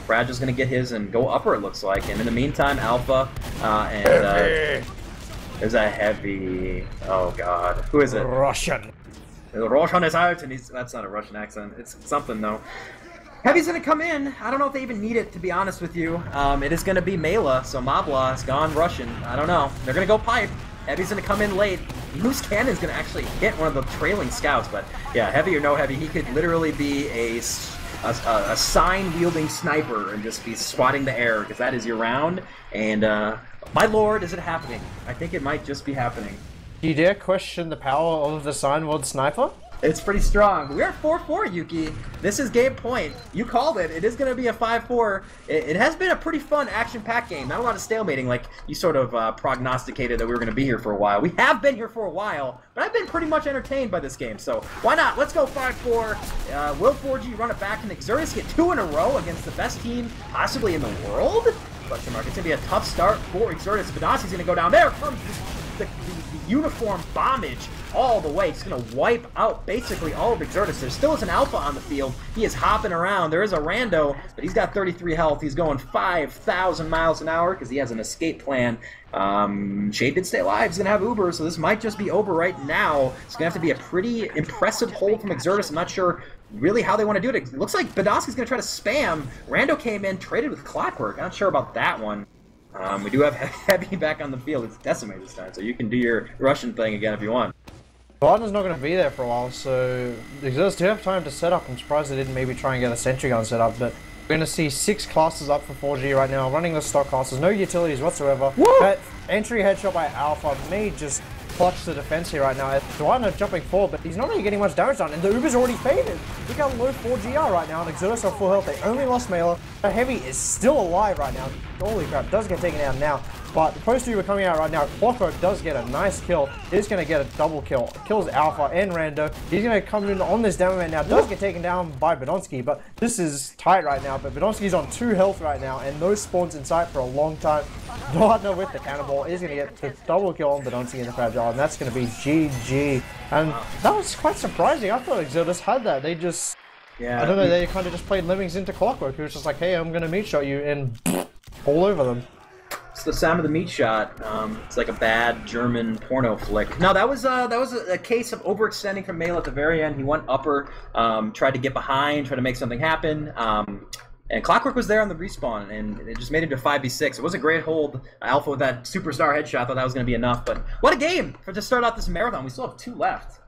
Fragile's going to get his and go upper, it looks like. And in the meantime, Alpha and there's a heavy. Oh, God. Who is it? Russian. Russian is out, and that's not a Russian accent. It's something, though. Heavy's going to come in. I don't know if they even need it, to be honest with you. It is going to be Mela, so Mabla has gone Russian. I don't know. They're going to go pipe. Heavy's going to come in late. Moose Cannon's going to actually hit one of the trailing scouts, but yeah, heavy or no heavy, he could literally be a sign-wielding sniper and just be swatting the air, because that is your round. And, my lord, is it happening? I think it might just be happening. Do you dare question the power of the sign-wielding sniper? It's pretty strong. We're at 4-4, Yuki. This is game point. You called it. It is going to be a 5-4. It has been a pretty fun action-packed game. Not a lot of stalemating like you sort of prognosticated that we were going to be here for a while. We have been here for a while, but I've been pretty much entertained by this game. So why not? Let's go 5-4. Will 4G run it back and Exertus get 2 in a row against the best team possibly in the world? Question mark. It's going to be a tough start for Exertus. Vidasi's going to go down. There comes the uniform bombage all the way. He's going to wipe out basically all of Exertus. There still is an Alpha on the field. He is hopping around. There is a rando, but he's got 33 health. He's going 5,000 miles an hour because he has an escape plan. Shade did stay alive. He's going to have Uber, so this might just be over right now. It's going to have to be a pretty impressive hold from Exertus. I'm not sure really how they want to do it. It looks like Badowski's going to try to spam. Rando came in, traded with Clockwork. I'm not sure about that one. We do have Heavy back on the field. It's Decimate this time, so you can do your Russian thing again if you want. Barton's not going to be there for a while, so Exertus do have time to set up. I'm surprised they didn't maybe try and get a sentry gun set up, but we're going to see 6 classes up for 4G right now, running the stock classes, no utilities whatsoever. Woo! That entry headshot by Alpha may just clutch the defense here right now. Duatna jumping forward, but he's not really getting much damage done, and the Uber's already faded. Look how low 4G are right now, and Exertus are full health. They only lost Mela. Heavy is still alive right now. Holy crap, does get taken down now. But the post Uber coming out right now, Clockwork does get a nice kill. He's going to get a double kill. Kills Alpha and Rando. He's going to come in on this demo man now. Does get taken down by Badonsky, but this is tight right now. But Badonsky's on 2 health right now, and no spawns in sight for a long time. Duatna with the cannonball is going to get the double kill on Badonsky in the Fragile, and that's going to be GG. And that was quite surprising. I thought Exertus had that. They just, yeah, I don't know, they kind of just played Lemmings into Clockwork. It was just like, hey, I'm going to meat shot you, and all over them. It's the sound of the meat shot. It's like a bad German porno flick. No, that was a case of overextending from Mela at the very end. He went upper, tried to get behind, tried to make something happen. And Clockwork was there on the respawn, and it just made him to 5v6. It was a great hold. Alpha with that superstar headshot. I thought that was going to be enough, but what a game to start out this marathon. We still have 2 left.